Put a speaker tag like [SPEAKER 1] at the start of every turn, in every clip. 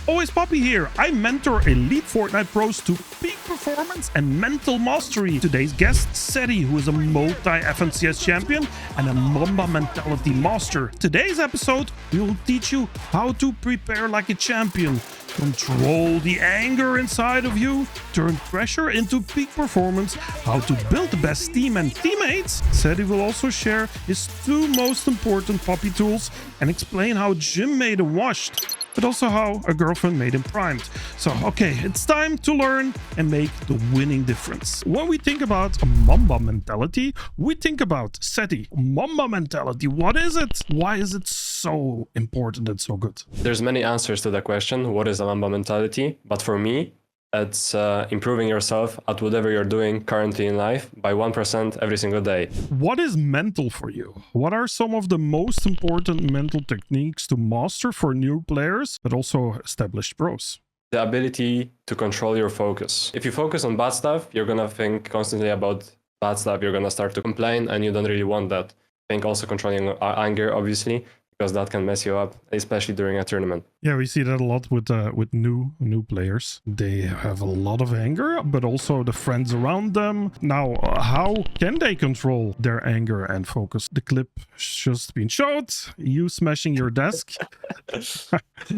[SPEAKER 1] Always Pappie here. I mentor elite Fortnite pros to peak performance and mental mastery. Today's guest, Setty, who is a multi-FNCS champion and a Mamba mentality master. Today's episode, we will teach you how to prepare like a champion, control the anger inside of you, turn pressure into peak performance, how to build the best team and teammates. Setty will also share his two most important Pappie tools and explain how Jim made him washed, but also how a girlfriend made him primed. So, okay, it's time to learn and make the winning difference. When we think about a Mamba mentality, we think about Setty. Mamba mentality, what is it? Why is it so important and so good?
[SPEAKER 2] There's many answers to that question, what is a Mamba mentality? But for me, it's improving yourself at whatever you're doing currently in life by 1% every single day.
[SPEAKER 1] What is mental for you? What are some of the most important mental techniques to master for new players, but also established pros?
[SPEAKER 2] The ability to control your focus. If you focus on bad stuff, you're gonna think constantly about bad stuff. You're gonna start to complain, and you don't really want that. Think also controlling anger, obviously, because that can mess you up, especially during a tournament.
[SPEAKER 1] Yeah, we see that a lot with new players. They have a lot of anger, but also the friends around them. Now, how can they control their anger and focus? The clip just been showed. You smashing your desk.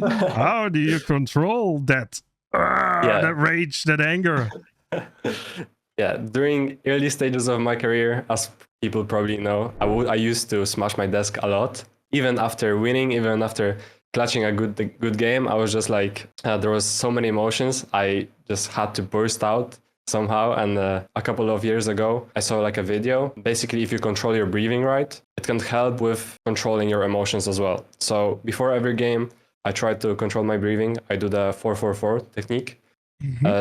[SPEAKER 1] How do you control that? That rage, that anger.
[SPEAKER 2] Yeah, during early stages of my career, as people probably know, I used to smash my desk a lot. Even after winning, even after clutching a good game, I was just like, there was so many emotions. I just had to burst out somehow. And a couple of years ago, I saw like a video. Basically, if you control your breathing right, it can help with controlling your emotions as well. So before every game, I try to control my breathing. I do the 4-4-4 technique.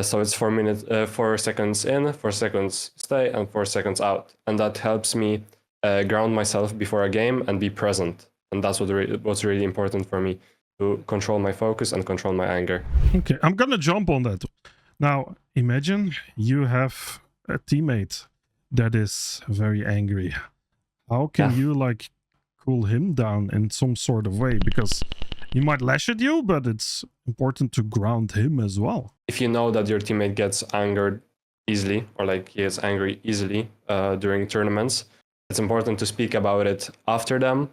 [SPEAKER 2] So it's 4 seconds in, 4 seconds stay, and 4 seconds out. And that helps me ground myself before a game and be present. And that's what's really important for me, to control my focus and control my anger.
[SPEAKER 1] Okay, I'm gonna jump on that. Now, imagine you have a teammate that is very angry. How can you like cool him down in some sort of way? Because he might lash at you, but it's important to ground him as well.
[SPEAKER 2] If you know that your teammate gets angered easily, or like he gets angry easily during tournaments, it's important to speak about it after them.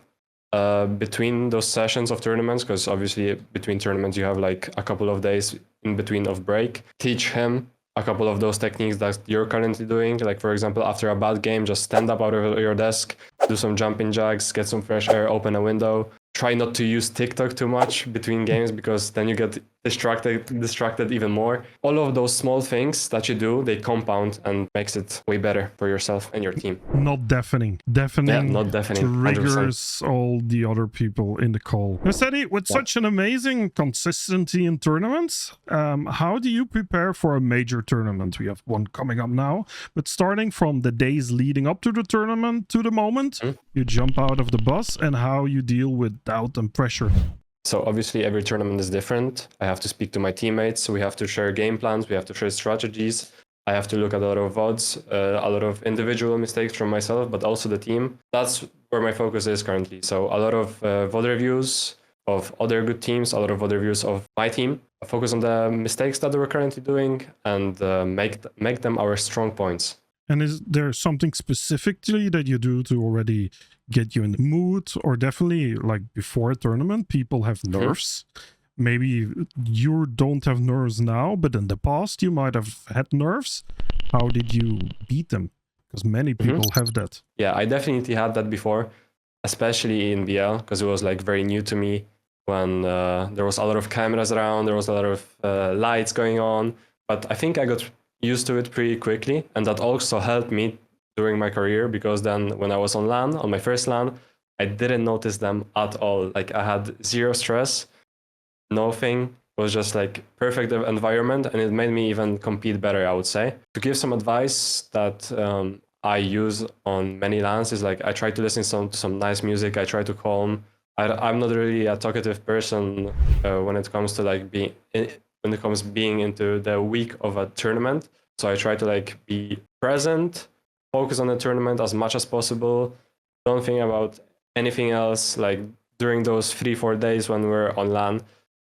[SPEAKER 2] Between those sessions of tournaments, because obviously between tournaments you have like a couple of days in between of break. Teach him a couple of those techniques that you're currently doing. Like, for example, after a bad game, just stand up out of your desk, do some jumping jacks, get some fresh air, open a window. Try not to use TikTok too much between games, because then you get distracted even more. All of those small things that you do, they compound and makes it way better for yourself and your team.
[SPEAKER 1] Not deafening. Deafening,
[SPEAKER 2] not deafening,
[SPEAKER 1] triggers
[SPEAKER 2] 100%.
[SPEAKER 1] all the other people in the call. Now, Setty, with such an amazing consistency in tournaments, how do you prepare for a major tournament? We have one coming up now, but starting from the days leading up to the tournament to the moment you jump out of the bus, and how you deal with doubt and pressure.
[SPEAKER 2] So obviously every tournament is different. I have to speak to my teammates. We have to share game plans. We have to share strategies. I have to look at a lot of VODs, a lot of individual mistakes from myself, but also the team. That's where my focus is currently. So a lot of VOD reviews of other good teams, a lot of VOD reviews of my team. I focus on the mistakes that we're currently doing and make them our strong points.
[SPEAKER 1] And is there something specifically that you do to already get you in the mood? Or definitely like before a tournament, people have nerves. Maybe you don't have nerves now, but in the past you might have had nerves. How did you beat them? Because many people have that.
[SPEAKER 2] Yeah, I definitely had that before, especially in BL, because it was like very new to me when there was a lot of cameras around, there was a lot of lights going on. But I think I got used to it pretty quickly, and that also helped me during my career, because then when I was on LAN, on my first LAN, I didn't notice them at all. Like, I had zero stress, nothing. It was just like perfect environment, and it made me even compete better, I would say. To give some advice that I use on many LANs is like, I try to listen to some nice music. I try to calm. I'm not really a talkative person when it comes to like being into the week of a tournament. So I try to like be present, focus on the tournament as much as possible. Don't think about anything else. Like during those 3-4 days when we're on LAN,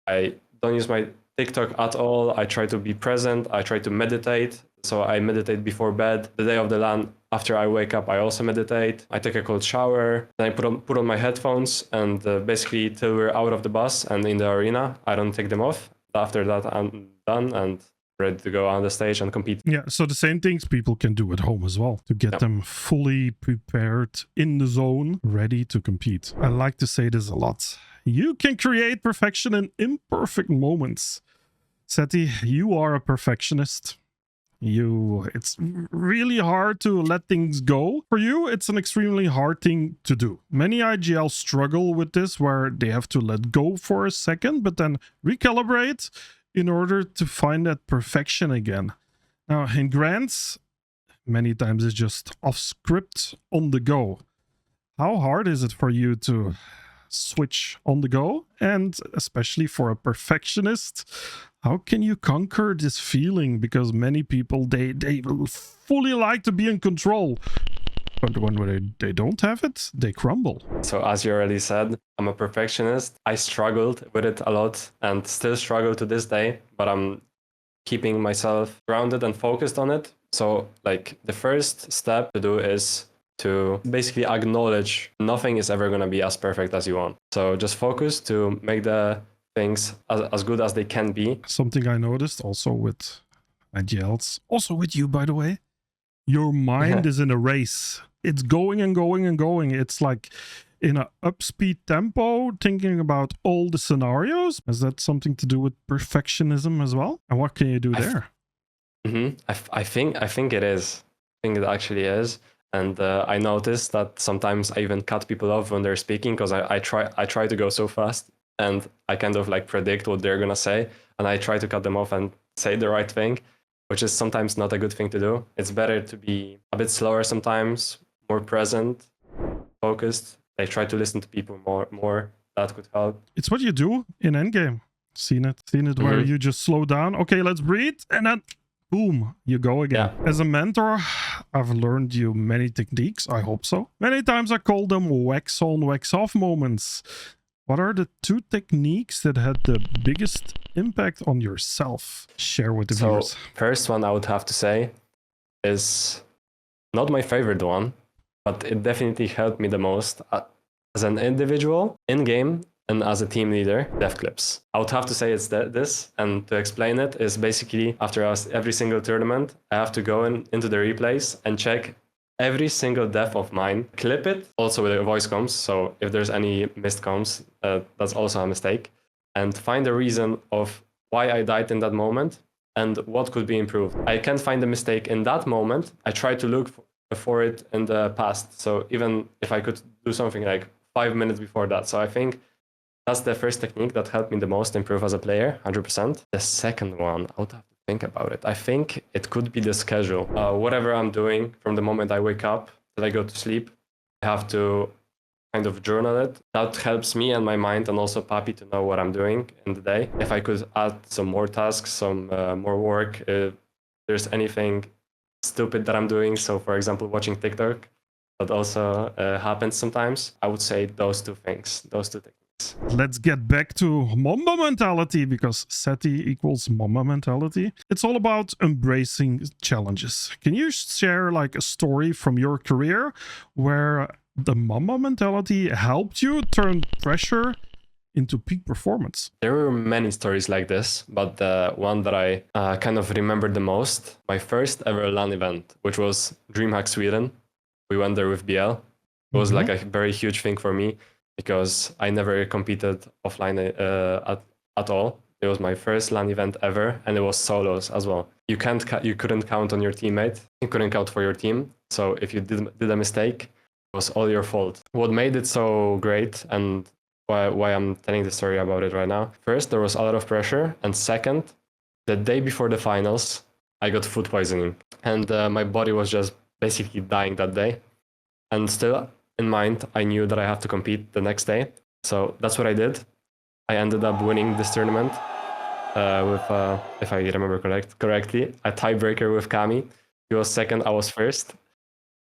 [SPEAKER 2] I don't use my TikTok at all. I try to be present. I try to meditate. So I meditate before bed. The day of the LAN, after I wake up, I also meditate. I take a cold shower. Then I put on my headphones, and basically till we're out of the bus and in the arena, I don't take them off. After that, I'm done and ready to go on the stage and compete.
[SPEAKER 1] Yeah, so the same things people can do at home as well to get them fully prepared in the zone, ready to compete. I like to say this a lot. You can create perfection in imperfect moments. Setty, you are a perfectionist. It's really hard to let things go. For you, it's an extremely hard thing to do. Many IGL struggle with this, where they have to let go for a second, but then recalibrate in order to find that perfection again. Now, in Grants, many times it's just off script, on the go. How hard is it for you to switch on the go? And especially for a perfectionist, how can you conquer this feeling? Because many people, they fully like to be in control, but when they don't have it, they crumble.
[SPEAKER 2] So as you already said, I'm a perfectionist. I struggled with it a lot and still struggle to this day, but I'm keeping myself grounded and focused on it. So like the first step to do is to basically acknowledge nothing is ever going to be as perfect as you want. So just focus to make the things as good as they can be.
[SPEAKER 1] Something I noticed also with IGLs, also with you, by the way, your mind is in a race. It's going and going and going. It's like in an upspeed tempo, thinking about all the scenarios. Is that something to do with perfectionism as well? And what can you do there?
[SPEAKER 2] I think it is. I think it actually is. And I noticed that sometimes I even cut people off when they're speaking, because I try to go so fast, and I kind of like predict what they're gonna say, and I try to cut them off and say the right thing, which is sometimes not a good thing to do. It's better to be a bit slower sometimes, more present, focused. I try to listen to people more. That could help.
[SPEAKER 1] It's what you do in endgame. Seen it where you just slow down. Okay, let's breathe, and then boom, you go again. Yeah. As a mentor, I've learned you many techniques. I hope so. Many times I call them wax on, wax off moments. What are the 2 techniques that had the biggest impact on yourself? Share with the viewers.
[SPEAKER 2] First one I would have to say is not my favorite one, but it definitely helped me the most as an individual, in-game, and as a team leader, death clips. I would have to say it's this, and to explain it is basically after every single tournament, I have to go into the replays and check every single death of mine, clip it, also with the voice comms, so if there's any missed comms, that's also a mistake, and find the reason of why I died in that moment and what could be improved. I can't find the mistake in that moment. I try to look for it in the past, so even if I could do something like 5 minutes before that. So I think that's the first technique that helped me the most improve as a player, 100%. The second one, I would have to think about it. I think it could be the schedule. Whatever I'm doing from the moment I wake up till I go to sleep, I have to kind of journal it. That helps me and my mind, and also Pappie, to know what I'm doing in the day. If I could add some more tasks, some more work, if there's anything stupid that I'm doing, so for example, watching TikTok, that also happens sometimes, I would say those 2 things, those 2 techniques.
[SPEAKER 1] Let's get back to Mamba mentality, because Setty equals Mamba mentality. It's all about embracing challenges. Can you share like a story from your career where the Mamba mentality helped you turn pressure into peak performance?
[SPEAKER 2] There were many stories like this, but the one that I kind of remembered the most, my first ever LAN event, which was DreamHack Sweden. We went there with BL. It was like a very huge thing for me, because I never competed offline at all. It was my first LAN event ever, and it was solos as well. You couldn't count on your teammate. You couldn't count for your team. So if you did a mistake, it was all your fault. What made it so great, and why I'm telling the story about it right now. First, there was a lot of pressure, and second, the day before the finals, I got food poisoning, and my body was just basically dying that day. And still, in mind, I knew that I have to compete the next day. So that's what I did. I ended up winning this tournament with, if I remember correctly, a tiebreaker with Kami. He was second, I was first.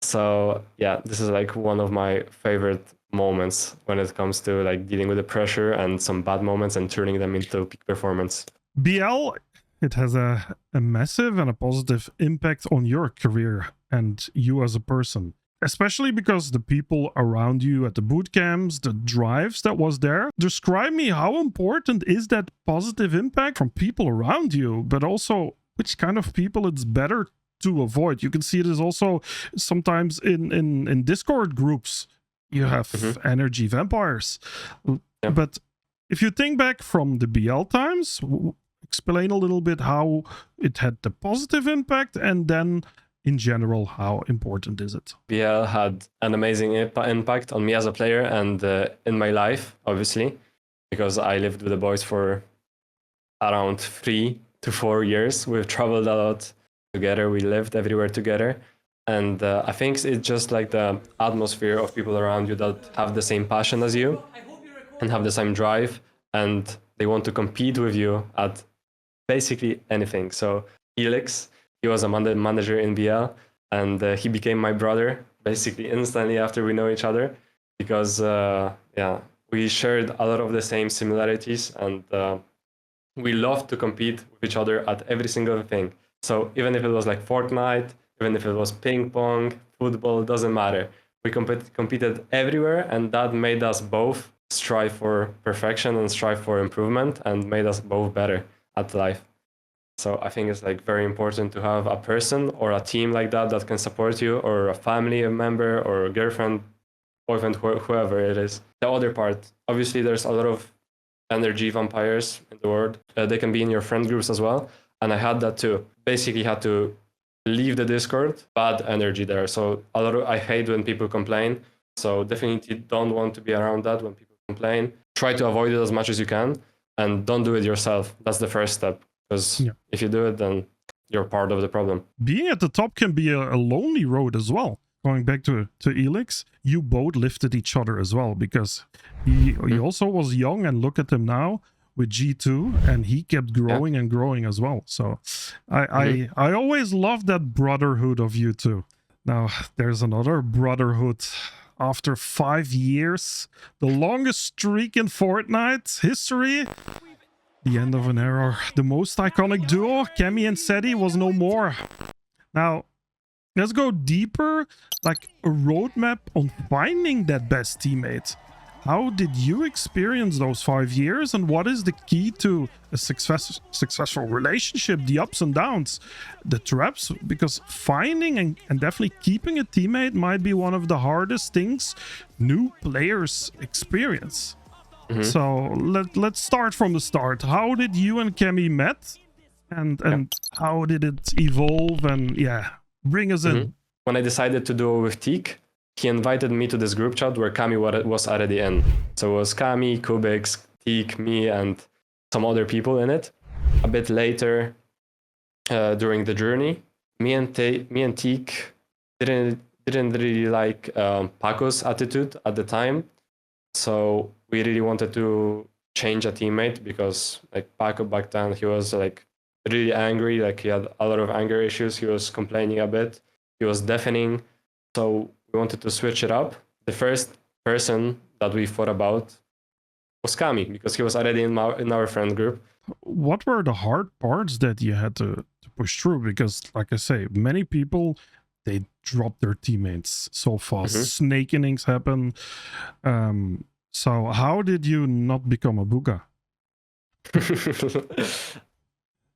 [SPEAKER 2] So yeah, this is like one of my favorite moments when it comes to like dealing with the pressure and some bad moments and turning them into peak performance.
[SPEAKER 1] BL, it has a massive and a positive impact on your career and you as a person. Especially because the people around you at the boot camps, the drives that was there. Describe me how important is that positive impact from people around you, but also which kind of people it's better to avoid. You can see this also sometimes in Discord groups. You have energy vampires.
[SPEAKER 2] Yeah.
[SPEAKER 1] But if you think back from the BL times, explain a little bit how it had the positive impact and then in general, how important is it?
[SPEAKER 2] BL had an amazing impact on me as a player and in my life, obviously, because I lived with the boys for around 3 to 4 years. We've traveled a lot together. We lived everywhere together. And I think it's just like the atmosphere of people around you that have the same passion as you and have the same drive. And they want to compete with you at basically anything. So Felix, he was a manager in BL, and he became my brother basically instantly after we know each other, because yeah, we shared a lot of the same similarities, and we loved to compete with each other at every single thing. So even if it was like Fortnite, even if it was ping pong, football, doesn't matter. We competed everywhere, and that made us both strive for perfection and strive for improvement, and made us both better at life. So I think it's like very important to have a person or a team like that that can support you, or a family member or a girlfriend, boyfriend, whoever it is. The other part, obviously, there's a lot of energy vampires in the world. They can be in your friend groups as well, and I had that too. Basically, had to leave the Discord. Bad energy there. So I hate when people complain. So definitely don't want to be around that when people complain. Try to avoid it as much as you can, and don't do it yourself. That's the first step. Because if you do it, then you're part of the problem.
[SPEAKER 1] Being at the top can be a lonely road as well. Going back to Elix, you both lifted each other as well, because he also was young, and look at him now with G2, and he kept growing and growing as well. So I always loved that brotherhood of you two. Now there's another brotherhood. After 5 years, the longest streak in Fortnite history. The end of an era. The most iconic duo, Kami and Setty, was no more. Now, let's go deeper, like a roadmap on finding that best teammate. How did you experience those 5 years, and what is the key to a successful relationship, the ups and downs, the traps? Because finding and definitely keeping a teammate might be one of the hardest things new players experience. So let's start from the start. How did you and Kami met, and how did it evolve? And bring us in.
[SPEAKER 2] When I decided to do it with Teak, he invited me to this group chat where Kami was already in. So it was Kami, Kubix, Teak, me, and some other people in it. A bit later, during the journey, me and Teak didn't really like Paco's attitude at the time. So we really wanted to change a teammate, because like Paco back then, he was like really angry. Like he had a lot of anger issues. He was complaining a bit. He was deafening. So we wanted to switch it up. The first person that we thought about was Kami, because he was already in our friend group.
[SPEAKER 1] What were the hard parts that you had to push through? Because like I say, many people, they drop their teammates so fast. Snake innings happen. So how did you not become a Booga?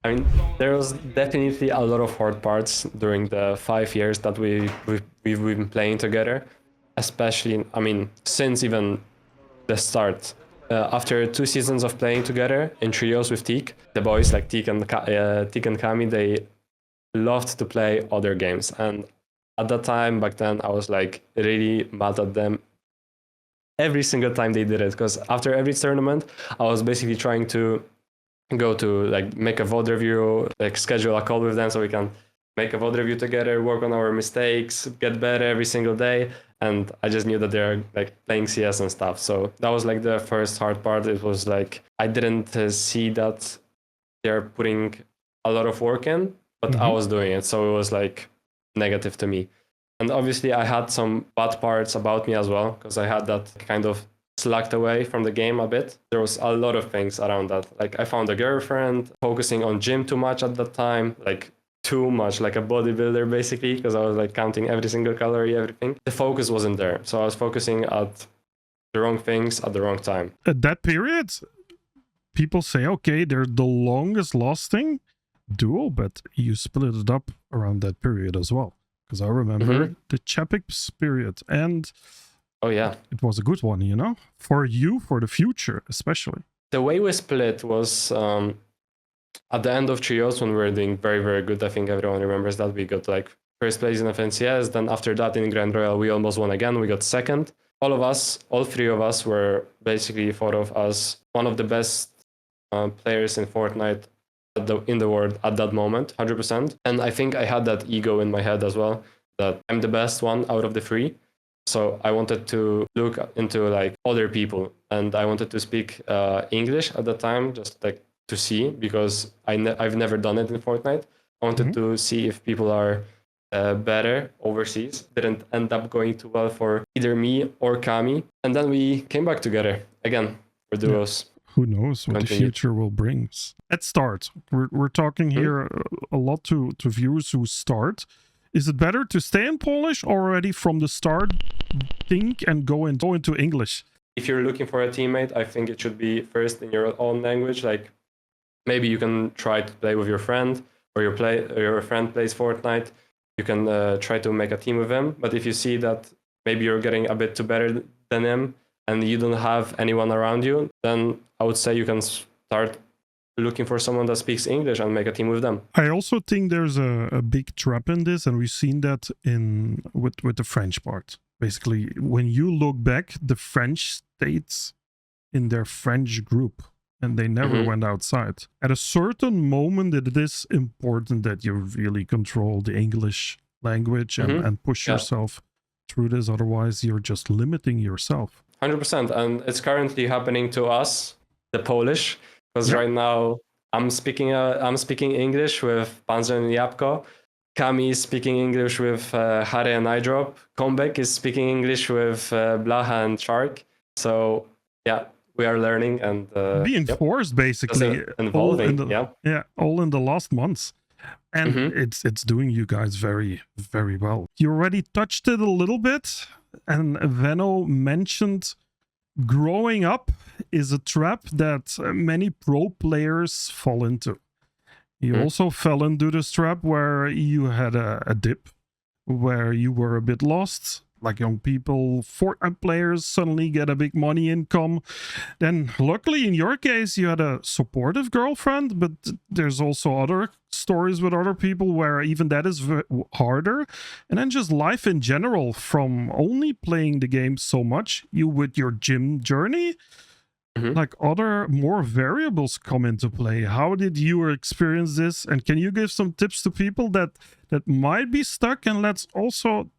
[SPEAKER 2] I mean, there was definitely a lot of hard parts during the 5 years that we've been playing together. Especially, I mean, since even the start. After 2 seasons of playing together in trios with Teak, the boys like Teak and Kami, they loved to play other games. And at that time, back then, I was like really mad at them every single time they did it, because after every tournament, I was basically trying to go to like make a VOD review, like schedule a call with them so we can make a VOD review together, work on our mistakes, get better every single day. And I just knew that they're like playing CS and stuff. So that was like the first hard part. It was like I didn't see that they're putting a lot of work in, but I was doing it. So it was like negative to me. And obviously I had some bad parts about me as well, because I had that kind of slacked away from the game a bit. There was a lot of things around that. Like I found a girlfriend, focusing on gym too much at that time, like too much, like a bodybuilder basically, because I was like counting every single calorie, everything. The focus wasn't there. So I was focusing at the wrong things at the wrong time.
[SPEAKER 1] At that period, people say, okay, they're the longest lasting duo, but you split it up around that period as well. Because I remember the Chappics period, and
[SPEAKER 2] oh yeah,
[SPEAKER 1] it was a good one, you know, for you, for the future, especially.
[SPEAKER 2] The way we split was at the end of trios when we were doing very, very good. I think everyone remembers that we got like first place in FNCS. Then after that in Grand Royal, we almost won again. We got second. All of us, all three of us were basically thought of as one of the best players in Fortnite in the world at that moment, 100%. And I think I had that ego in my head as well, that I'm the best one out of the three. So I wanted to look into like other people, and I wanted to speak English at the time, just like to see, because I've never done it in Fortnite. I wanted to see if people are better overseas. Didn't end up going too well for either me or Kami. And then we came back together again for duos.
[SPEAKER 1] Yeah. Who knows what the future will bring. Let's start. We're talking here a lot to viewers who start. Is it better to stay in Polish already from the start, think and go into English?
[SPEAKER 2] If you're looking for a teammate, I think it should be first in your own language. Like maybe you can try to play with your friend, or your friend plays Fortnite. You can try to make a team with him. But if you see that maybe you're getting a bit too better than him and you don't have anyone around you, then I would say you can start looking for someone that speaks English and make a team with them.
[SPEAKER 1] I also think there's a big trap in this, and we've seen that with the French part. Basically, when you look back, the French states in their French group, and they never went outside. At a certain moment, it is important that you really control the English language and push yourself through this. Otherwise, you're just limiting yourself.
[SPEAKER 2] 100%. And it's currently happening to us, the Polish, because right now I'm speaking English with Panzer and Yapko. Kami is speaking English with Harry and iDrop. Kombek is speaking English with Blaha and Shark. So yeah, we are learning and
[SPEAKER 1] being forced basically,
[SPEAKER 2] evolving.
[SPEAKER 1] All in the last months, and it's doing you guys very, very well. You already touched it a little bit, and Venno mentioned growing up is a trap that many pro players fall into. You also fell into this trap where you had a dip, where you were a bit lost. Like young people, Fortnite players suddenly get a big money income. Then luckily in your case, you had a supportive girlfriend, but there's also other stories with other people where even that is harder. And then just life in general, from only playing the game so much, you with your gym journey, like other more variables come into play. How did you experience this? And can you give some tips to people that might be stuck? And let's also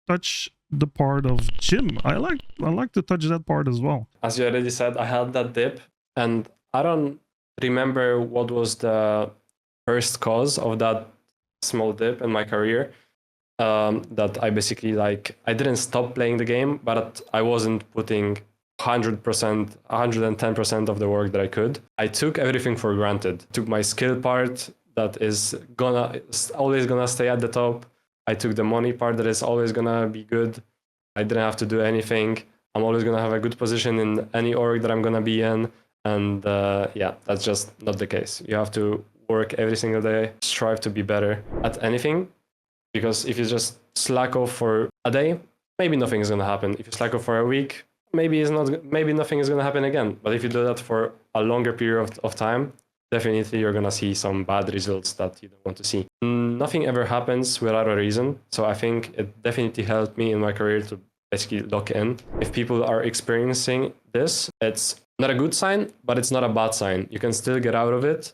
[SPEAKER 1] touch the part of gym. I like to touch that part as well.
[SPEAKER 2] As you already said, I had that dip, and I don't remember what was the first cause of that small dip in my career. That I basically I didn't stop playing the game, but I wasn't putting 100%, 110% of the work that I could. I took everything for granted. Took my skill part that is always gonna stay at the top. I took the money part that is always gonna be good. I didn't have to do anything. I'm always gonna have a good position in any org that I'm gonna be in. And that's just not the case. You have to work every single day, strive to be better at anything. Because if you just slack off for a day, maybe nothing is gonna happen. If you slack off for a week, maybe nothing is gonna happen again. But if you do that for a longer period of time, definitely you're gonna see some bad results that you don't want to see. Nothing ever happens without a reason. So I think it definitely helped me in my career to basically lock in. If people are experiencing this, it's not a good sign, but it's not a bad sign. You can still get out of it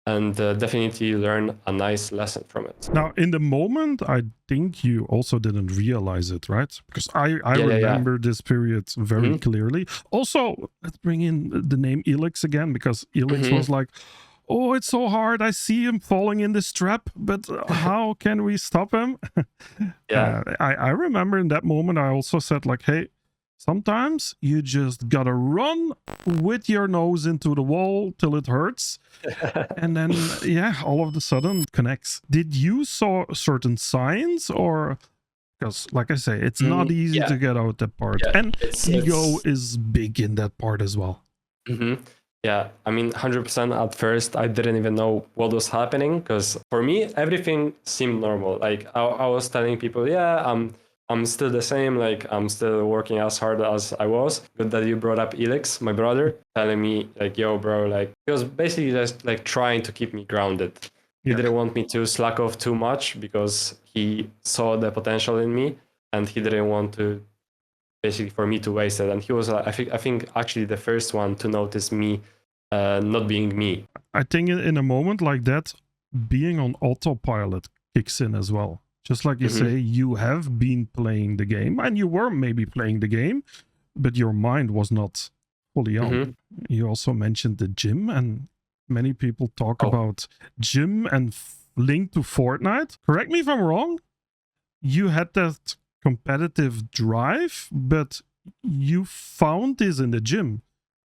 [SPEAKER 2] and definitely learn a nice lesson from it.
[SPEAKER 1] Now, in the moment, I think you also didn't realize it, right? Because I remember this period very clearly. Also, let's bring in the name Elix again, because Elix was like, oh, it's so hard. I see him falling in this trap, but how can we stop him?
[SPEAKER 2] Yeah.
[SPEAKER 1] I remember in that moment, I also said, like, hey, sometimes you just gotta run with your nose into the wall till it hurts. And then, yeah, all of a sudden it connects. Did you saw certain signs, or because, like I say, it's not easy
[SPEAKER 2] Yeah.
[SPEAKER 1] to get out that part,
[SPEAKER 2] Yeah,
[SPEAKER 1] and
[SPEAKER 2] it's
[SPEAKER 1] ego is big in that part as well.
[SPEAKER 2] Yeah, I mean, 100% at first, I didn't even know what was happening because for me, everything seemed normal. Like I was telling people, yeah, I'm still the same. Like I'm still working as hard as I was. Good that you brought up Elix, my brother, telling me like, yo, bro, like he was basically just like trying to keep me grounded. He didn't want me to slack off too much because he saw the potential in me and he didn't want to basically for me to waste it. And he was, I think actually the first one to notice me not being me.
[SPEAKER 1] I think in a moment like that, being on autopilot kicks in as well. Just like you say, you have been playing the game, and you were maybe playing the game, but your mind was not fully on. You also mentioned the gym, and many people talk about gym and link to Fortnite. Correct me if I'm wrong. You had that competitive drive, but you found this in the gym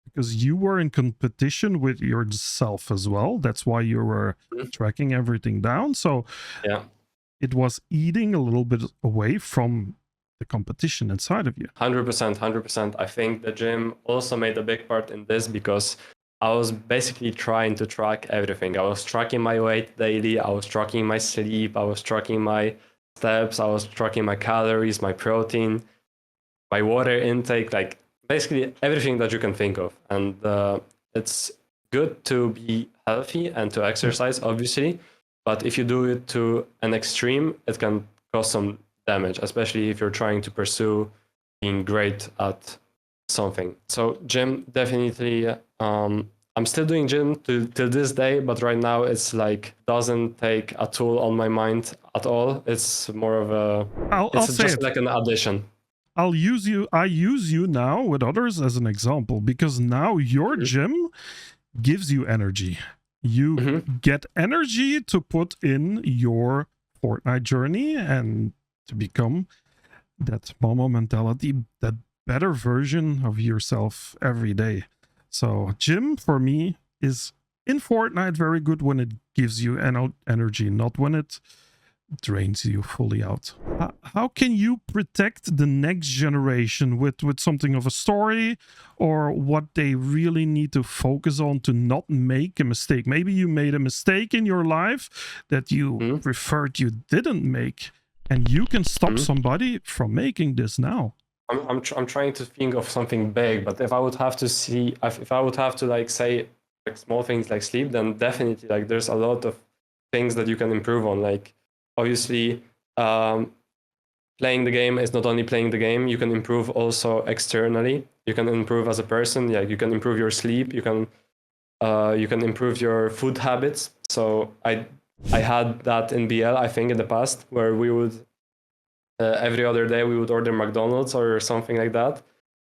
[SPEAKER 1] because you were in competition with yourself as well. That's why you were tracking everything down. So
[SPEAKER 2] yeah,
[SPEAKER 1] it was eating a little bit away from the competition inside of you.
[SPEAKER 2] 100%, 100%. I think the gym also made a big part in this because I was basically trying to track everything. I was tracking my weight daily. I was tracking my sleep. I was tracking my steps. I was tracking my calories, my protein, my water intake, like basically everything that you can think of. And it's good to be healthy and to exercise, obviously. But if you do it to an extreme, it can cause some damage, especially if you're trying to pursue being great at something. So gym, definitely. I'm still doing gym till this day, but right now it's like doesn't take a toll on my mind at all. It's more of a,
[SPEAKER 1] I'll say
[SPEAKER 2] just
[SPEAKER 1] it.
[SPEAKER 2] like an addition.
[SPEAKER 1] I use you now with others as an example because now your gym gives you energy. You get energy to put in your Fortnite journey and to become that Mamba mentality, that better version of yourself every day. So gym for me is in Fortnite very good when it gives you energy, not when it drains you fully out. How can you protect the next generation with something of a story or what they really need to focus on to not make a mistake? Maybe you made a mistake in your life that you preferred you didn't make, and you can stop somebody from making this now.
[SPEAKER 2] I'm trying to think of something big, but if I would have to if I would have to like say like small things like sleep, then definitely like there's a lot of things that you can improve on. Like obviously, playing the game is not only playing the game. You can improve also externally. You can improve as a person. Yeah, you can improve your sleep. You can improve your food habits. So I had that in BL, I think, in the past, where we would every other day we would order McDonald's or something like that,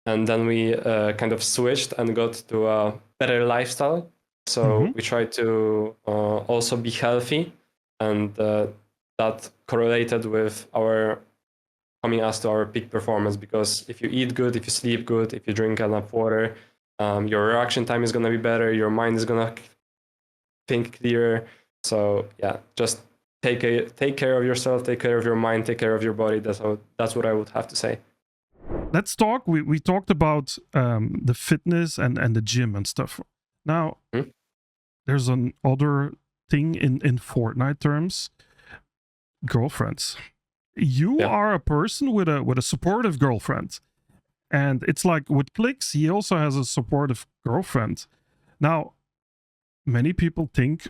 [SPEAKER 2] and then we kind of switched and got to a better lifestyle. So we tried to also be healthy, and that correlated with our coming us to our peak performance. Because if you eat good, if you sleep good, if you drink enough water, your reaction time is gonna be better. Your mind is gonna think clearer. So yeah, just take care of yourself, take care of your mind, take care of your body. That's what I would have to say.
[SPEAKER 1] Let's talk. We talked about the fitness and the gym and stuff. Now, there's another thing in Fortnite terms: girlfriends. You are a person with a supportive girlfriend, and it's like with Clicks, he also has a supportive girlfriend. Now, many people think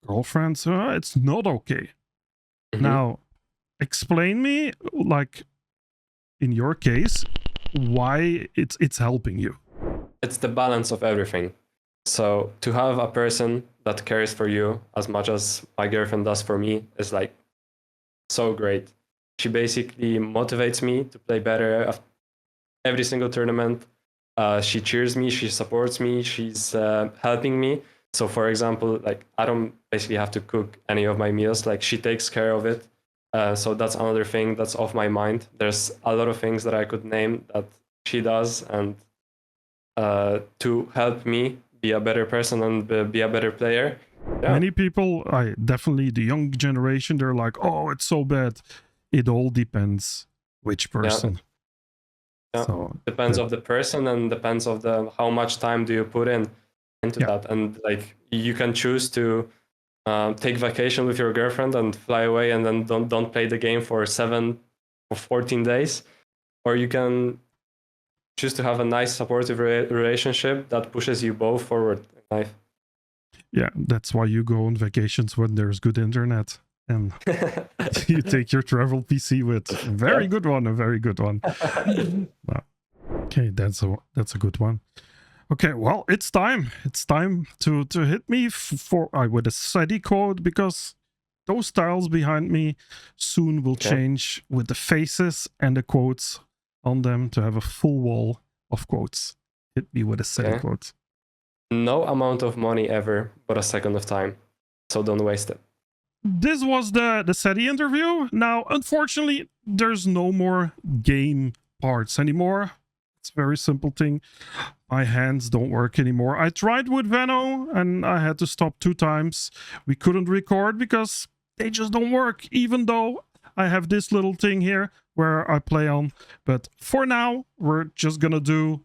[SPEAKER 1] girlfriends, it's not okay. Now, explain me, like in your case, why it's helping you.
[SPEAKER 2] It's the balance of everything. So to have a person that cares for you as much as my girlfriend does for me is like so great. She basically motivates me to play better every single tournament. She cheers me, she supports me, she's helping me. So for example, like I don't basically have to cook any of my meals. Like she takes care of it. So that's another thing that's off my mind. There's a lot of things that I could name that she does, and to help me be a better person and be a better player. Yeah.
[SPEAKER 1] Many people, definitely the young generation, they're like, oh, it's so bad. It all depends which person.
[SPEAKER 2] Yeah.
[SPEAKER 1] So
[SPEAKER 2] Depends of the person, and depends of the how much time do you put into that. And like you can choose to take vacation with your girlfriend and fly away and then don't play the game for 7 or 14 days, or you can choose to have a nice supportive relationship that pushes you both forward in life.
[SPEAKER 1] Yeah, that's why you go on vacations when there's good internet, and you take your travel PC with. A very good one, a very good one. Wow. Okay, that's a good one. Okay, well, it's time. It's time to hit me with a Setty quote, because those styles behind me soon will change with the faces and the quotes on them to have a full wall of quotes. Hit me with a Setty quote.
[SPEAKER 2] No amount of money ever, but a second of time. So don't waste it.
[SPEAKER 1] This was the Setty interview. Now, unfortunately, there's no more game parts anymore. It's a very simple thing. My hands don't work anymore. I tried with Veno and I had to stop 2 times. We couldn't record because they just don't work, even though I have this little thing here where I play on. But for now, we're just gonna do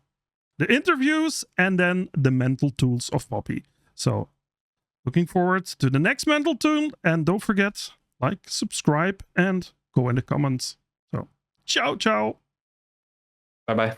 [SPEAKER 1] the interviews and then the mental tools of Pappie. So looking forward to the next mental tool, and don't forget, like, subscribe, and go in the comments. So ciao ciao.
[SPEAKER 2] Bye bye.